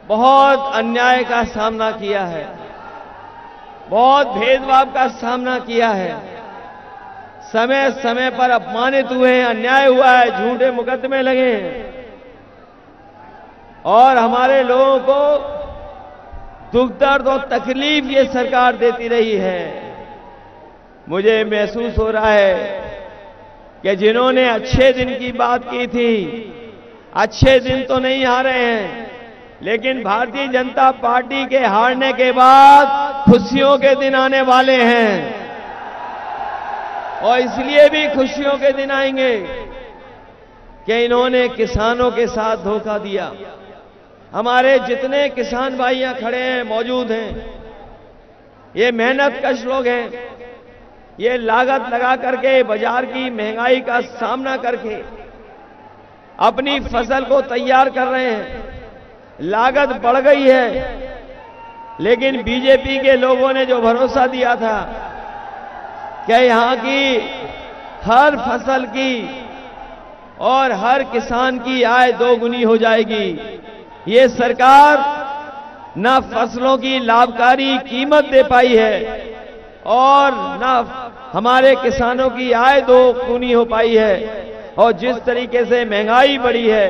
बहुत अन्याय का सामना किया है, बहुत भेदभाव का सामना किया है, समय समय पर अपमानित हुए हैं, अन्याय हुआ है, झूठे मुकदमे लगे हैं और हमारे लोगों को दुख दर्द और तकलीफ ये सरकार देती रही है। मुझे महसूस हो रहा है कि जिन्होंने अच्छे दिन की बात की थी, अच्छे दिन तो नहीं हारे हैं, लेकिन भारतीय जनता पार्टी के हारने के बाद खुशियों के दिन आने वाले हैं और इसलिए भी खुशियों के दिन आएंगे कि इन्होंने किसानों के साथ धोखा दिया। हमारे जितने किसान भाइयां खड़े हैं, मौजूद हैं, ये मेहनत कश लोग हैं, ये लागत लगा करके बाजार की महंगाई का सामना करके अपनी फसल को तैयार कर रहे हैं। लागत बढ़ गई है, लेकिन बीजेपी के लोगों ने जो भरोसा दिया था कि यहां की हर फसल की और हर किसान की आय दोगुनी हो जाएगी, ये सरकार न फसलों की लाभकारी कीमत दे पाई है और न हमारे किसानों की आय दोगुनी हो पाई है। और जिस तरीके से महंगाई बढ़ी है,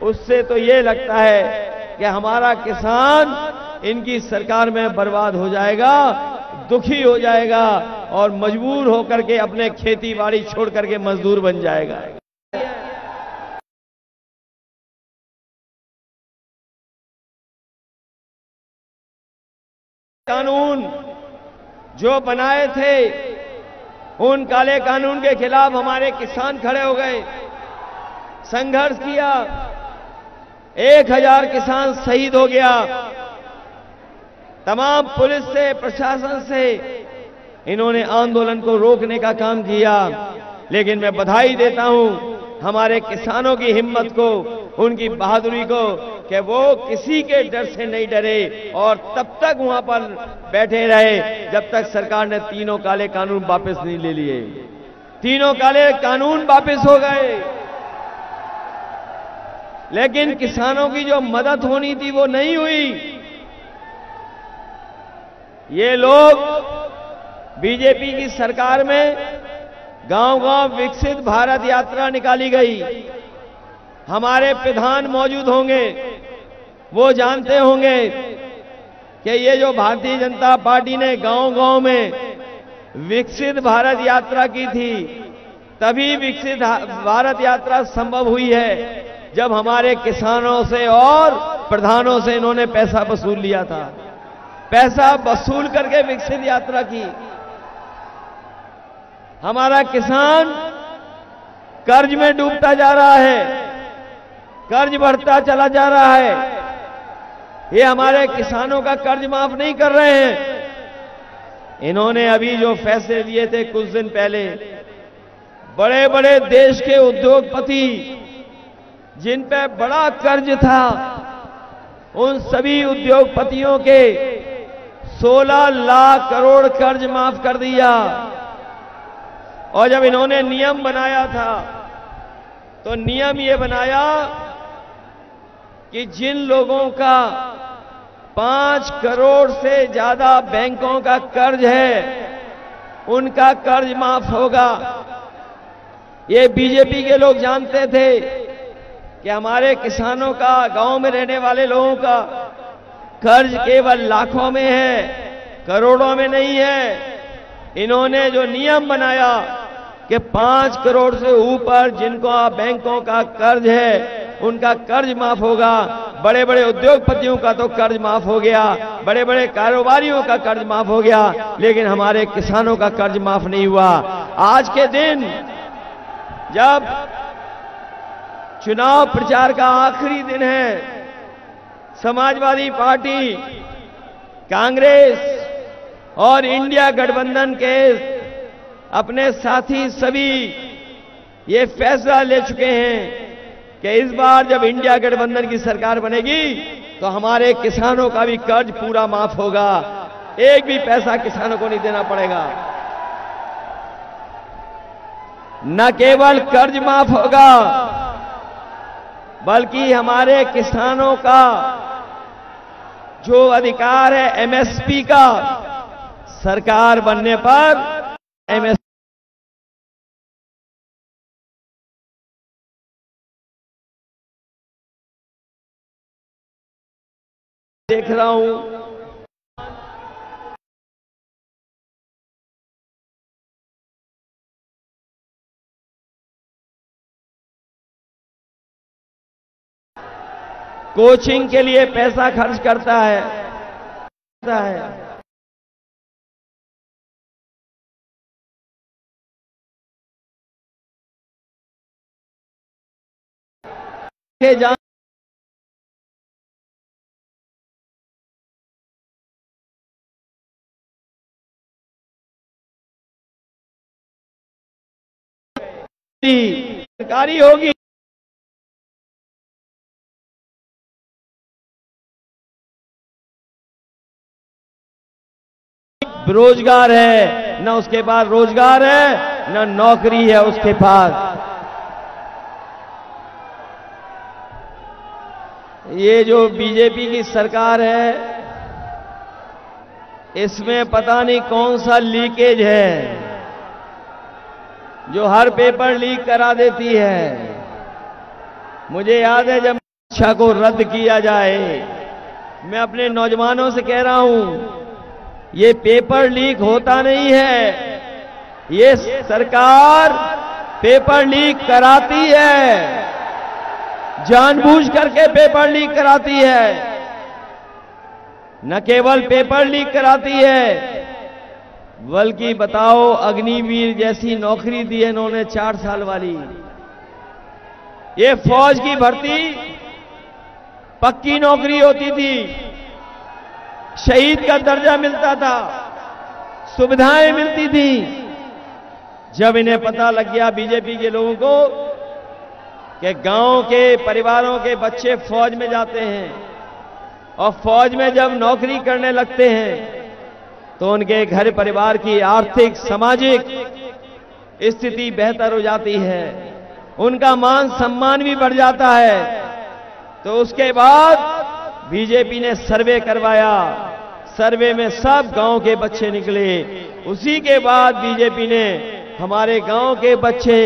उससे तो ये लगता है कि हमारा किसान इनकी सरकार में बर्बाद हो जाएगा, दुखी हो जाएगा और मजबूर होकर के अपने खेती बाड़ी छोड़ करके मजदूर बन जाएगा। कानून जो बनाए थे, उन काले कानून के खिलाफ हमारे किसान खड़े हो गए, संघर्ष किया, 1000 किसान शहीद हो गया। तमाम पुलिस से, प्रशासन से इन्होंने आंदोलन को रोकने का काम किया, लेकिन मैं बधाई देता हूं हमारे किसानों की हिम्मत को, उनकी बहादुरी को कि वो किसी के डर से नहीं डरे और तब तक वहां पर बैठे रहे जब तक सरकार ने तीनों काले कानून वापस नहीं ले लिए। तीनों काले कानून वापस हो गए, लेकिन किसानों की जो मदद होनी थी वो नहीं हुई। ये लोग बीजेपी की सरकार में गांव-गांव विकसित भारत यात्रा निकाली गई। हमारे प्रधान मौजूद होंगे, वो जानते होंगे कि ये जो भारतीय जनता पार्टी ने गांव-गांव में विकसित भारत यात्रा की थी, तभी विकसित भारत यात्रा संभव हुई है जब हमारे किसानों से और प्रधानों से इन्होंने पैसा वसूल लिया था। पैसा वसूल करके विकसित यात्रा की। हमारा किसान कर्ज में डूबता जा रहा है, कर्ज बढ़ता चला जा रहा है। ये हमारे किसानों का कर्ज माफ नहीं कर रहे हैं। इन्होंने अभी जो फैसले लिए थे कुछ दिन पहले, बड़े बड़े देश के उद्योगपति जिन पे बड़ा कर्ज था, उन सभी उद्योगपतियों के 16 लाख करोड़ कर्ज माफ कर दिया। और जब इन्होंने नियम बनाया था, तो नियम ये बनाया कि जिन लोगों का 5 करोड़ से ज्यादा बैंकों का कर्ज है, उनका कर्ज माफ होगा। ये बीजेपी के लोग जानते थे कि हमारे किसानों का, गांव में रहने वाले लोगों का कर्ज केवल लाखों में है, करोड़ों में नहीं है। इन्होंने जो नियम बनाया कि 5 करोड़ से ऊपर जिनको बैंकों का कर्ज है, उनका कर्ज माफ होगा। बड़े बड़े उद्योगपतियों का तो कर्ज माफ हो गया, बड़े बड़े कारोबारियों का कर्ज माफ हो गया, लेकिन हमारे किसानों का कर्ज माफ नहीं हुआ। आज के दिन जब चुनाव प्रचार का आखिरी दिन है, समाजवादी पार्टी, कांग्रेस और इंडिया गठबंधन के अपने साथी सभी ये फैसला ले चुके हैं कि इस बार जब इंडिया गठबंधन की सरकार बनेगी तो हमारे किसानों का भी कर्ज पूरा माफ होगा, एक भी पैसा किसानों को नहीं देना पड़ेगा। न केवल कर्ज माफ होगा, बल्कि हमारे किसानों का जो अधिकार है एमएसपी का, सरकार बनने पर एमएसपी देख रहा हूं। कोचिंग के लिए पैसा खर्च करता है। सरकारी होगी, बेरोजगार है, न उसके पास रोजगार है, न नौकरी है उसके पास। ये जो बीजेपी की सरकार है, इसमें पता नहीं कौन सा लीकेज है जो हर पेपर लीक करा देती है। मुझे याद है जब शिक्षा को रद्द किया जाए, मैं अपने नौजवानों से कह रहा हूं, ये पेपर लीक होता नहीं है, ये सरकार पेपर लीक कराती है, जानबूझ करके पेपर लीक कराती है। न केवल पेपर लीक कराती है, बल्कि बताओ अग्निवीर जैसी नौकरी दी है इन्होंने 4 साल वाली। ये फौज की भर्ती पक्की नौकरी होती थी, शहीद का दर्जा मिलता था, सुविधाएं मिलती थी। जब इन्हें पता लग गया बीजेपी के लोगों को कि गांव के परिवारों के बच्चे फौज में जाते हैं और फौज में जब नौकरी करने लगते हैं तो उनके घर परिवार की आर्थिक सामाजिक स्थिति बेहतर हो जाती है, उनका मान सम्मान भी बढ़ जाता है। तो उसके बाद बीजेपी ने सर्वे करवाया, सर्वे में सब गांव के बच्चे निकले। उसी के बाद बीजेपी ने हमारे गांव के बच्चे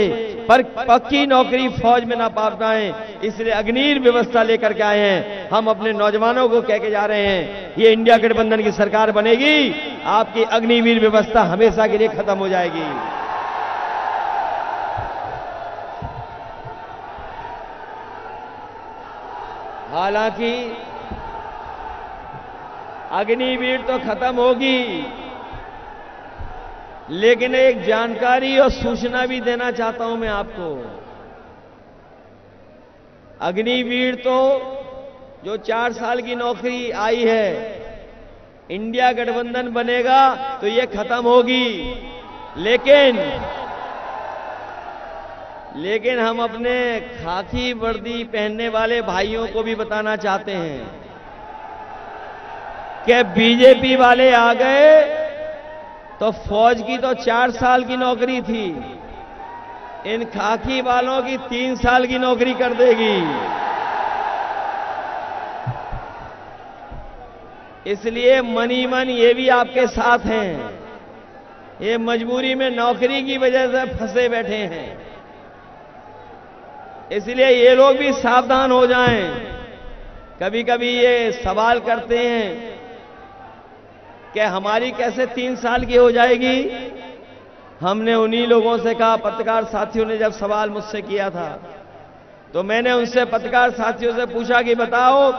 पर पक्की नौकरी फौज में ना पा पाए, इसलिए अग्निवीर व्यवस्था लेकर के आए हैं। हम अपने नौजवानों को कह के जा रहे हैं, ये इंडिया गठबंधन की सरकार बनेगी, आपकी अग्निवीर व्यवस्था हमेशा के लिए खत्म हो जाएगी। हालांकि अग्निवीर तो खत्म होगी, लेकिन एक जानकारी और सूचना भी देना चाहता हूं मैं आपको। अग्निवीर तो जो 4 साल की नौकरी आई है, इंडिया गठबंधन बनेगा तो ये खत्म होगी। लेकिन हम अपने खाकी वर्दी पहनने वाले भाइयों को भी बताना चाहते हैं कि बीजेपी वाले आ गए तो फौज की तो 4 साल की नौकरी थी, इन खाकी वालों की 3 साल की नौकरी कर देगी। इसलिए मनी मन ये भी आपके साथ हैं, ये मजबूरी में नौकरी की वजह से फंसे बैठे हैं। इसलिए ये लोग भी सावधान हो जाएं। कभी कभी ये सवाल करते हैं कि हमारी कैसे 3 साल की हो जाएगी। हमने उन्हीं लोगों से कहा, पत्रकार साथियों ने जब सवाल मुझसे किया था तो मैंने उनसे पत्रकार साथियों से पूछा कि बताओ,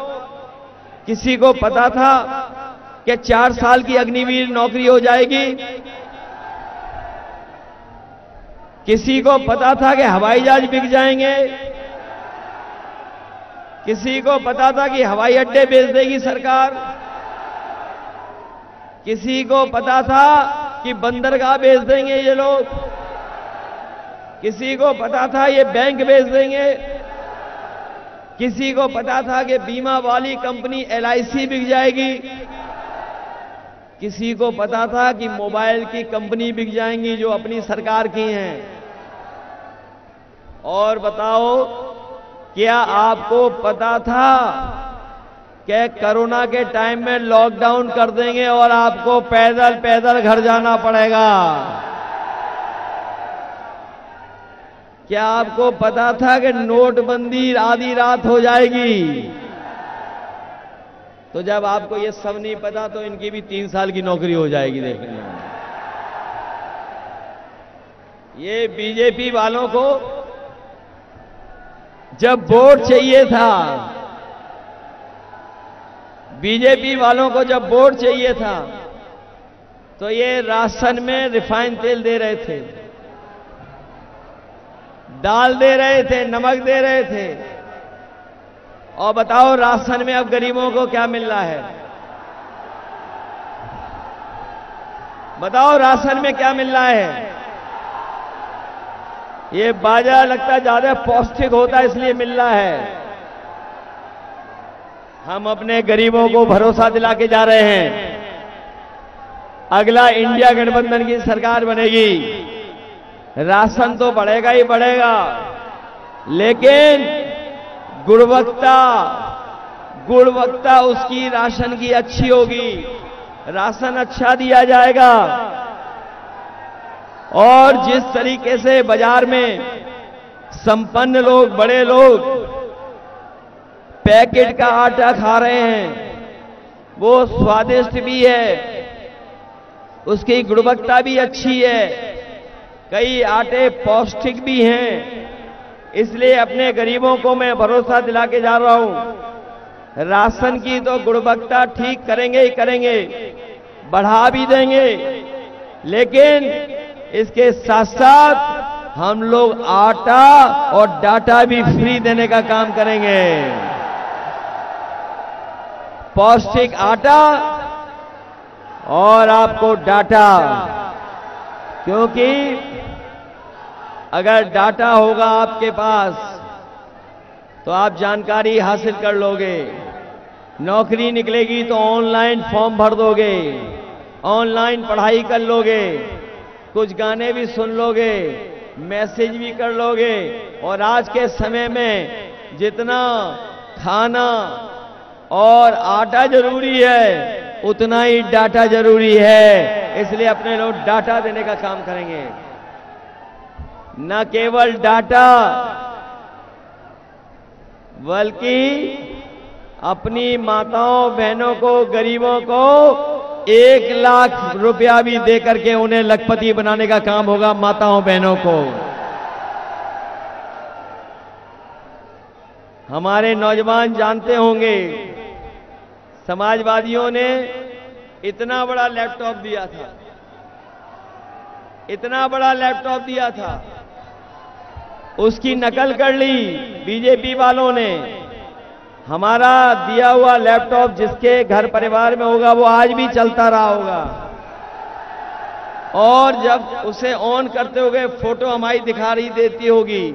किसी को पता था कि 4 साल की अग्निवीर नौकरी हो जाएगी? किसी को पता था कि हवाई जहाज बिक जाएंगे? किसी को पता था कि हवाई अड्डे बेच देगी सरकार? किसी को पता था कि बंदरगाह बेच देंगे ये लोग? किसी को पता था ये बैंक बेच देंगे? किसी को पता था कि बीमा वाली कंपनी LIC बिक जाएगी? किसी को पता था कि मोबाइल की कंपनी बिक जाएंगी जो अपनी सरकार की हैं? और बताओ, क्या आपको पता था कि कोरोना के टाइम में लॉकडाउन कर देंगे और आपको पैदल पैदल घर जाना पड़ेगा। क्या आपको पता था कि नोटबंदी आधी रात हो जाएगी? तो जब आपको ये सब नहीं पता तो इनकी भी 3 साल की नौकरी हो जाएगी। देख लेना, ये बीजेपी वालों को जब वोट चाहिए था, बीजेपी वालों को जब वोट चाहिए था तो ये राशन में रिफाइंड तेल दे रहे थे, दाल दे रहे थे, नमक दे रहे थे। और बताओ राशन में अब गरीबों को क्या मिल रहा है? बताओ राशन में क्या मिल रहा है? ये बाजरा लगता है ज्यादा पौष्टिक होता है इसलिए मिल रहा है। हम अपने गरीबों को भरोसा दिला के जा रहे हैं, अगला इंडिया गठबंधन की सरकार बनेगी, राशन तो बढ़ेगा ही बढ़ेगा, लेकिन गुणवत्ता उसकी राशन की अच्छी होगी, राशन अच्छा दिया जाएगा। और जिस तरीके से बाजार में संपन्न लोग, बड़े लोग पैकेट का आटा खा रहे हैं, वो स्वादिष्ट भी है, उसकी गुणवत्ता भी अच्छी है, कई आटे पौष्टिक भी हैं। इसलिए अपने गरीबों को मैं भरोसा दिला के जा रहा हूं, राशन की तो गुणवत्ता ठीक करेंगे ही करेंगे, बढ़ा भी देंगे, लेकिन इसके साथ साथ हम लोग आटा और डाटा भी फ्री देने का काम करेंगे। पौष्टिक आटा और आपको डाटा, क्योंकि अगर डाटा होगा आपके पास तो आप जानकारी हासिल कर लोगे, नौकरी निकलेगी तो ऑनलाइन फॉर्म भर दोगे, ऑनलाइन पढ़ाई कर लोगे, कुछ गाने भी सुन लोगे, मैसेज भी कर लोगे। और आज के समय में जितना खाना और आटा जरूरी है उतना ही डाटा जरूरी है, इसलिए अपने लोग डाटा देने का काम करेंगे। न केवल डाटा बल्कि अपनी माताओं बहनों को, गरीबों को 1 लाख रुपया भी देकर के उन्हें लखपति बनाने का काम होगा। माताओं बहनों को, हमारे नौजवान जानते होंगे समाजवादियों ने इतना बड़ा लैपटॉप दिया था, इतना बड़ा लैपटॉप दिया था, उसकी नकल कर ली बीजेपी वालों ने। हमारा दिया हुआ लैपटॉप जिसके घर परिवार में होगा वो आज भी चलता रहा होगा, और जब उसे ऑन करते होगे फोटो हमारी दिखा रही देती होगी।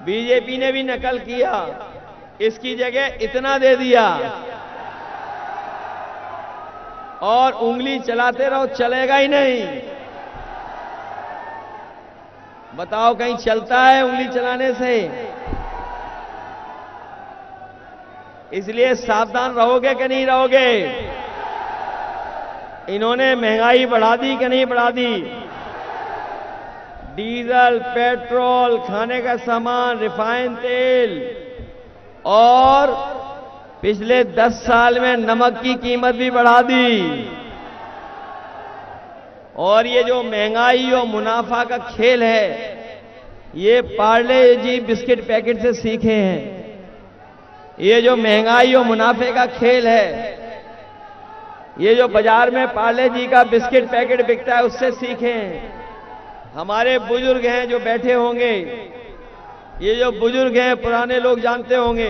बीजेपी ने भी नकल किया, इसकी जगह इतना दे दिया और उंगली चलाते रहो, चलेगा ही नहीं। बताओ कहीं चलता है उंगली चलाने से? इसलिए सावधान रहोगे कि नहीं रहोगे? इन्होंने महंगाई बढ़ा दी कि नहीं बढ़ा दी? डीजल, पेट्रोल, खाने का सामान, रिफाइंड तेल, और पिछले 10 साल में नमक की कीमत भी बढ़ा दी। और ये जो महंगाई और मुनाफा का खेल है, ये पार्ले जी बिस्किट पैकेट से सीखे हैं। ये जो महंगाई और मुनाफे का खेल है, ये जो बाजार में पार्ले जी का बिस्किट पैकेट बिकता है उससे सीखे हैं। हमारे बुजुर्ग हैं जो बैठे होंगे, ये जो बुजुर्ग हैं पुराने लोग जानते होंगे,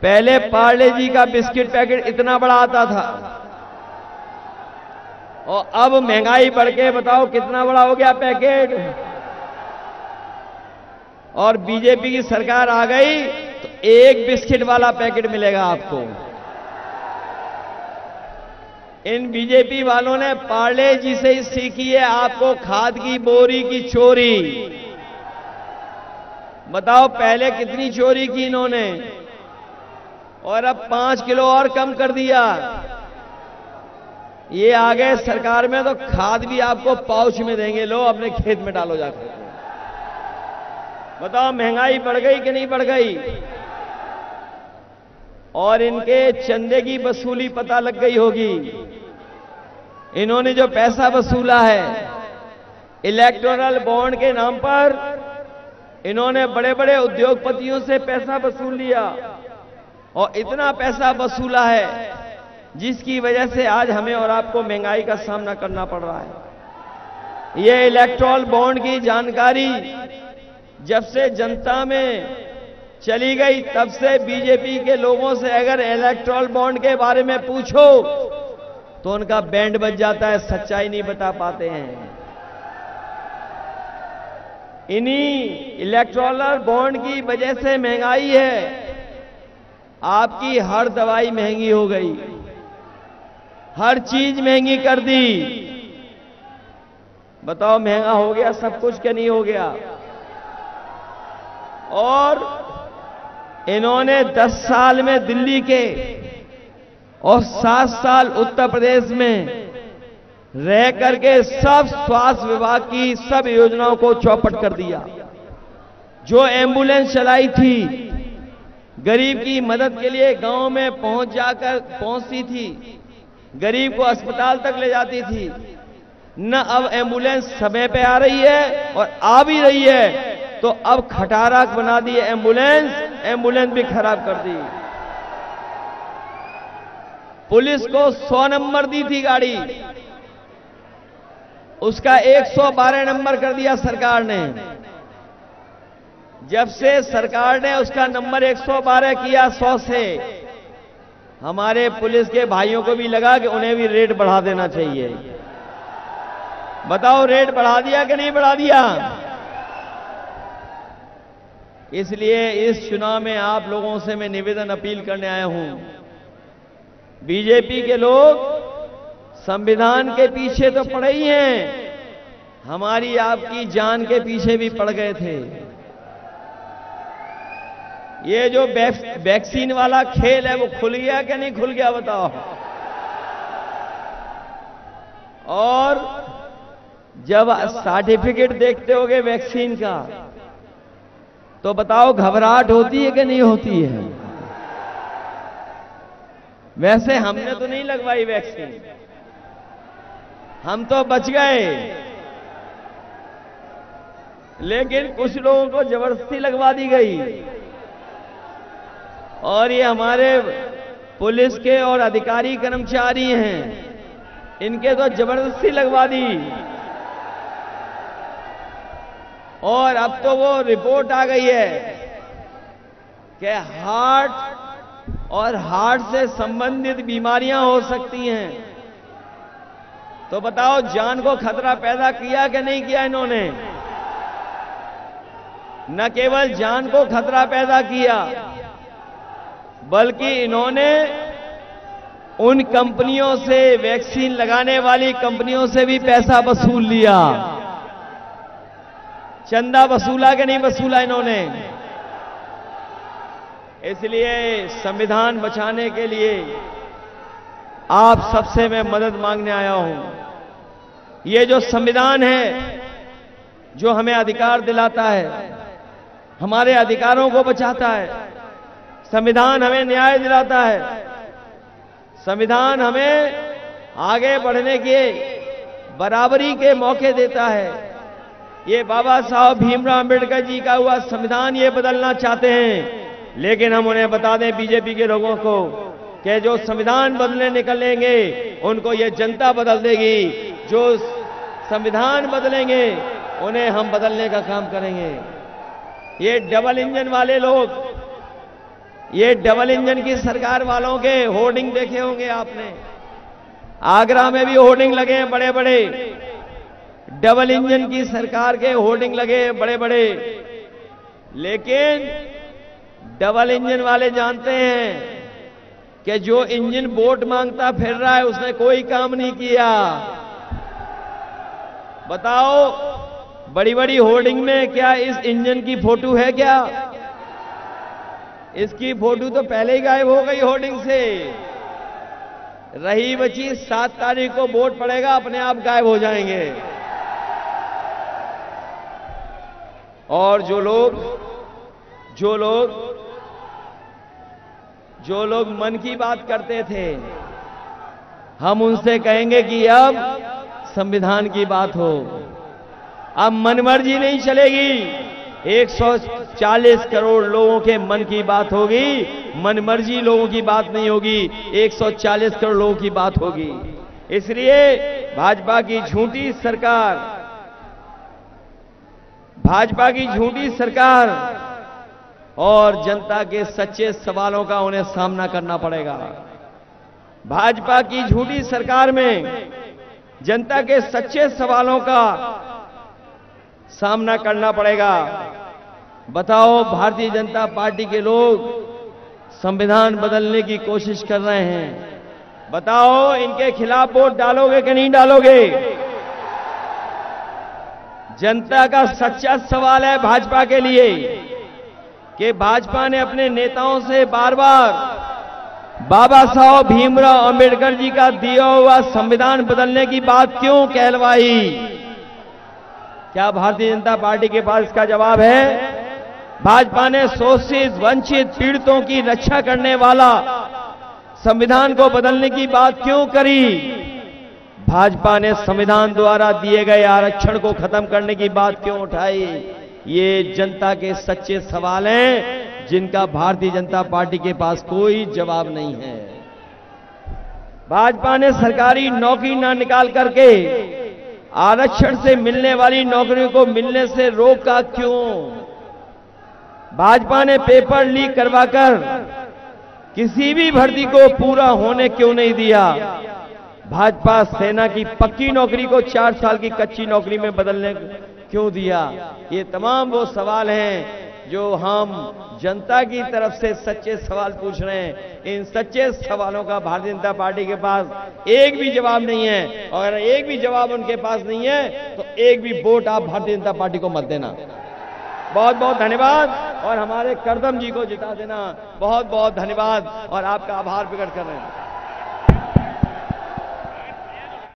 पहले पार्ले जी का बिस्किट पैकेट इतना बड़ा आता था, और अब महंगाई बढ़ के बताओ कितना बड़ा हो गया पैकेट। और बीजेपी की सरकार आ गई तो 1 बिस्किट वाला पैकेट मिलेगा आपको। इन बीजेपी वालों ने पार्ले जी से ही सीखी है आपको खाद की बोरी की चोरी। बताओ पहले कितनी चोरी की इन्होंने, और अब 5 किलो और कम कर दिया। ये आ गए सरकार में तो खाद भी आपको पाउच में देंगे, लो अपने खेत में डालो जाकर। बताओ महंगाई बढ़ गई कि नहीं बढ़ गई? और इनके चंदे की वसूली पता लग गई होगी। इन्होंने जो पैसा वसूला है इलेक्टोरल बॉन्ड के नाम पर, इन्होंने बड़े बड़े उद्योगपतियों से पैसा वसूल लिया और इतना पैसा वसूला है जिसकी वजह से आज हमें और आपको महंगाई का सामना करना पड़ रहा है। ये इलेक्टोरल बॉन्ड की जानकारी जब से जनता में चली गई तब से बीजेपी के लोगों से अगर इलेक्टोरल बॉन्ड के बारे में पूछो तो उनका बैंड बज जाता है, सच्चाई नहीं बता पाते हैं। इन्हीं इलेक्टोरल बॉन्ड की वजह से महंगाई है। आपकी हर दवाई महंगी हो गई, हर चीज महंगी कर दी। बताओ महंगा हो गया सब कुछ क्या नहीं हो गया? और इन्होंने 10 साल में दिल्ली के और 7 साल उत्तर प्रदेश में रह करके सब स्वास्थ्य विभाग की सब योजनाओं को चौपट कर दिया। जो एम्बुलेंस चलाई थी गरीब की मदद के लिए, गांव में पहुंचती थी, गरीब को अस्पताल तक ले जाती थी, न अब एम्बुलेंस समय पे आ रही है और आ भी रही है तो अब खटारा बना दी एम्बुलेंस भी खराब कर दी। पुलिस को 100 नंबर दी थी गाड़ी, उसका 112 नंबर कर दिया सरकार ने। जब से सरकार ने उसका नंबर 112 किया 100 से, हमारे पुलिस के भाइयों को भी लगा कि उन्हें भी रेट बढ़ा देना चाहिए। बताओ रेट बढ़ा दिया कि नहीं बढ़ा दिया? इसलिए इस चुनाव में आप लोगों से मैं निवेदन अपील करने आया हूं। बीजेपी के लोग संविधान के पीछे तो पड़े ही हैं, हमारी आपकी जान के पीछे भी पड़ गए थे। ये जो वैक्सीन वाला खेल है वो खुल गया कि नहीं खुल गया बताओ? और जब सर्टिफिकेट देखते होगे वैक्सीन का तो बताओ घबराहट होती है कि नहीं होती है? वैसे हमने तो नहीं लगवाई वैक्सीन, हम तो बच गए, लेकिन कुछ लोगों को जबरदस्ती लगवा दी गई। और ये हमारे पुलिस के और अधिकारी कर्मचारी हैं, इनके तो जबरदस्ती लगवा दी। और अब तो वो रिपोर्ट आ गई है कि हार्ट से संबंधित बीमारियां हो सकती हैं। तो बताओ जान को खतरा पैदा किया कि नहीं किया इन्होंने? न केवल जान को खतरा पैदा किया बल्कि इन्होंने उन कंपनियों से, वैक्सीन लगाने वाली कंपनियों से भी पैसा वसूल लिया। चंदा वसूला कि नहीं वसूला इन्होंने? इसलिए संविधान बचाने के लिए आप सबसे मैं मदद मांगने आया हूं। ये जो संविधान है जो हमें अधिकार दिलाता है, हमारे अधिकारों को बचाता है, संविधान हमें न्याय दिलाता है, संविधान हमें आगे बढ़ने के बराबरी के मौके देता है। ये बाबा साहब भीमराव अंबेडकर जी का हुआ संविधान ये बदलना चाहते हैं, लेकिन हम उन्हें बता दें बीजेपी के लोगों को कि जो संविधान बदलने निकलेंगे उनको ये जनता बदल देगी। जो संविधान बदलेंगे उन्हें हम बदलने का काम करेंगे। ये डबल इंजन वाले लोग, ये डबल इंजन की सरकार वालों के होर्डिंग देखे होंगे आपने। आगरा में भी होर्डिंग लगे हैं बड़े बड़े, डबल इंजन की सरकार के होर्डिंग लगे हैं बड़े बड़े। लेकिन डबल इंजन वाले जानते हैं कि जो इंजन वोट मांगता फिर रहा है उसने कोई काम नहीं किया। बताओ बड़ी बड़ी होर्डिंग में क्या इस इंजन की फोटो है क्या? इसकी फोटो तो पहले ही गायब हो गई होर्डिंग से। रही बची 7 तारीख को वोट पड़ेगा, अपने आप गायब हो जाएंगे। और जो लोग मन की बात करते थे, हम उनसे कहेंगे कि अब संविधान की बात हो। अब मनमर्जी नहीं चलेगी। 140 करोड़ लोगों के मन की बात होगी, मनमर्जी लोगों की बात नहीं होगी, 140 करोड़ लोगों की बात होगी। इसलिए भाजपा की झूठी सरकार और जनता के सच्चे सवालों का उन्हें सामना करना पड़ेगा। भाजपा की झूठी सरकार में जनता के सच्चे सवालों का सामना करना पड़ेगा। बताओ, भारतीय जनता पार्टी के लोग संविधान बदलने की कोशिश कर रहे हैं। बताओ, इनके खिलाफ वोट डालोगे कि नहीं डालोगे? जनता का सच्चा सवाल है भाजपा के लिए कि भाजपा ने अपने नेताओं से बार बार बाबा साहब भीमराव अंबेडकर जी का दिया हुआ संविधान बदलने की बात क्यों कहलवाई? क्या भारतीय जनता पार्टी के पास इसका जवाब है? भाजपा ने शोषित, वंचित, पीड़ितों की रक्षा करने वाला संविधान को बदलने की बात क्यों करी? भाजपा ने संविधान द्वारा दिए गए आरक्षण को खत्म करने की बात क्यों उठाई? ये जनता के सच्चे सवाल हैं जिनका भारतीय जनता पार्टी के पास कोई जवाब नहीं है। भाजपा ने सरकारी नौकरी ना निकाल करके आरक्षण से मिलने वाली नौकरियों को मिलने से रोका क्यों? भाजपा ने पेपर लीक करवाकर किसी भी भर्ती को पूरा होने क्यों नहीं दिया? भाजपा सेना की पक्की नौकरी को 4 साल की कच्ची नौकरी में बदलने क्यों दिया? ये तमाम वो सवाल हैं जो हम जनता की तरफ से सच्चे सवाल पूछ रहे हैं। इन सच्चे सवालों का भारतीय जनता पार्टी के पास एक भी जवाब नहीं है। और अगर एक भी जवाब उनके पास नहीं है तो एक भी वोट आप भारतीय जनता पार्टी को मत देना। बहुत बहुत धन्यवाद। और हमारे करदम जी को जिता देना। बहुत बहुत धन्यवाद और आपका आभार प्रकट कर रहे हैं।